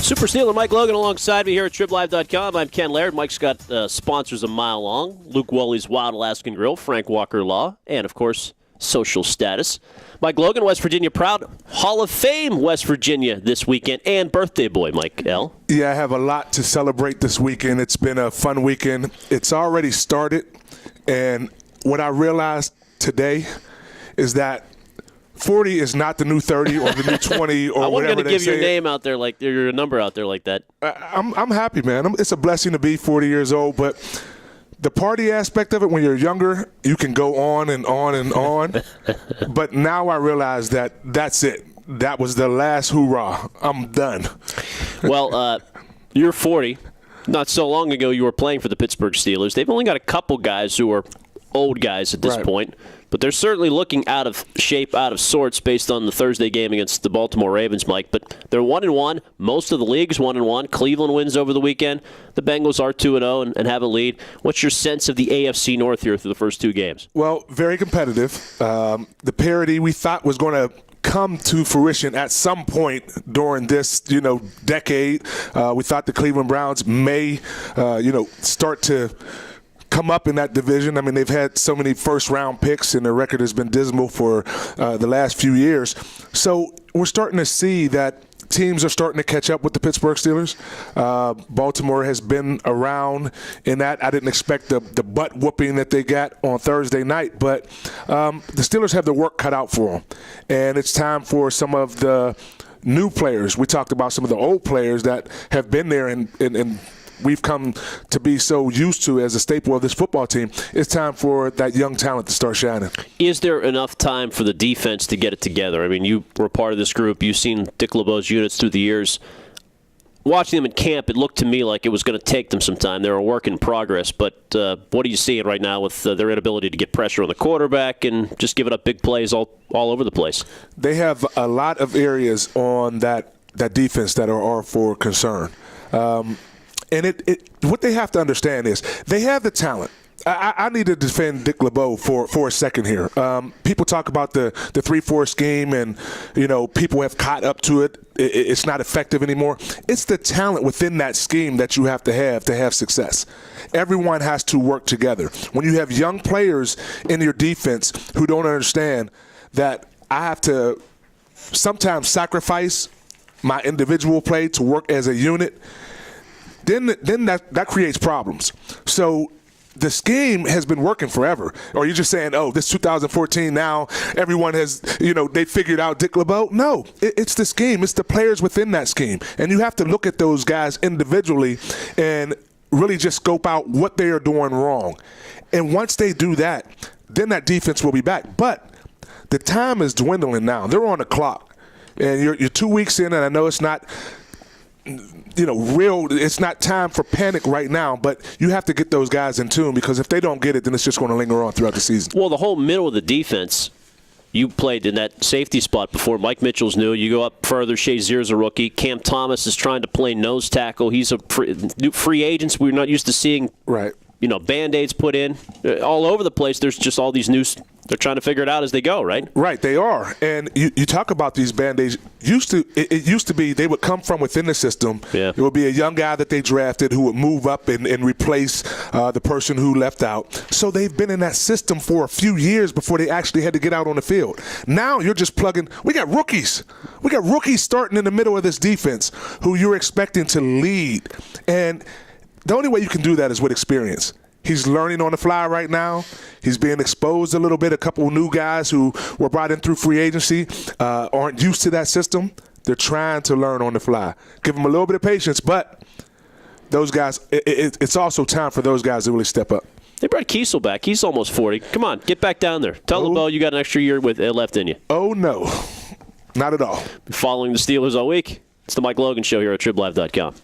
Super Steeler Mike Logan alongside me here at TribLive.com. I'm Ken Laird. Mike's got sponsors a mile long. Luke WHOLEY'S Wild Alaskan Grill, Frank Walker Law, and, of course, Social Status. Mike Logan, West Virginia proud. Hall of Fame, West Virginia this weekend. And birthday boy, Mike L. Yeah, I have a lot to celebrate this weekend. It's been a fun weekend. It's already started. And what I realized today is that 40 is not the new 30 or the new 20 or whatever they say. I wasn't going to give your name out there, like your number out there like that. I'm happy, man. It's a blessing to be 40 years old, but the party aspect of it, when you're younger, you can go on and on and on. But now I realize that that's it. That was the last hoorah. I'm done. Well, you're 40. Not so long ago, you were playing for the Pittsburgh Steelers. They've only got a couple guys who are old guys at this point. But they're certainly looking out of shape, out of sorts, based on the Thursday game against the Baltimore Ravens, Mike. But they're 1-1. Most of the league's 1-1. Cleveland wins over the weekend. The Bengals are 2-0 and have a lead. What's your sense of the AFC North here through the first two games? Well, very competitive. The parity we thought was going to come to fruition at some point during this, decade. We thought the Cleveland Browns may, start to come up in that division. I mean, they've had so many first-round picks, and their record has been dismal for the last few years. So we're starting to see that teams are starting to catch up with the Pittsburgh Steelers. Baltimore has been around in that. I didn't expect the butt whooping that they got on Thursday night, but the Steelers have their work cut out for them. And it's time for some of the new players. We talked about some of the old players that have been there and we've come to be so used to as a staple of this football team. It's time for that young talent to start shining. Is there enough time for the defense to get it together? I mean, you were part of this group. You've seen Dick LeBeau's units through the years. Watching them in camp, it looked to me like it was going to take them some time. They're a work in progress. But what are you seeing right now with their inability to get pressure on the quarterback and just giving up big plays all over the place? They have a lot of areas on that defense that are for concern. And what they have to understand is they have the talent. I need to defend Dick LeBeau for a second here. People talk about the 3-4 scheme and, people have caught up to it. It's not effective anymore. It's the talent within that scheme that you have to have success. Everyone has to work together. When you have young players in your defense who don't understand that I have to sometimes sacrifice my individual play to work as a unit, then that creates problems. So the scheme has been working forever. Or you're just saying, this 2014 now, everyone has, they figured out Dick LeBeau? No, it's the scheme. It's the players within that scheme. And you have to look at those guys individually and really just scope out what they are doing wrong. And once they do that, then that defense will be back. But the time is dwindling now. They're on the clock. And you're 2 weeks in, and I know it's not – it's not time for panic right now, but you have to get those guys in tune because if they don't get it, then it's just going to linger on throughout the season. Well, the whole middle of the defense, you played in that safety spot before. Mike Mitchell's new. You go up further, Shazier's a rookie. Cam Thomas is trying to play nose tackle. He's a free agent. We're not used to seeing Band-Aids put in. All over the place, there's just all these new – they're trying to figure it out as they go, right? Right, they are. And you talk about these Band-Aids. It used to be they would come from within the system. Yeah. It would be a young guy that they drafted who would move up and replace the person who left out. So they've been in that system for a few years before they actually had to get out on the field. Now you're just plugging. We got rookies. We got rookies starting in the middle of this defense who you're expecting to lead. And the only way you can do that is with experience. He's learning on the fly right now. He's being exposed a little bit. A couple of new guys who were brought in through free agency aren't used to that system. They're trying to learn on the fly. Give them a little bit of patience, but those guys, it's also time for those guys to really step up. They brought Kiesel back. He's almost 40. Come on, get back down there. Tell LeBeau you got an extra year left in you. Oh, no. Not at all. Following the Steelers all week. It's the Mike Logan Show here at TribLive.com.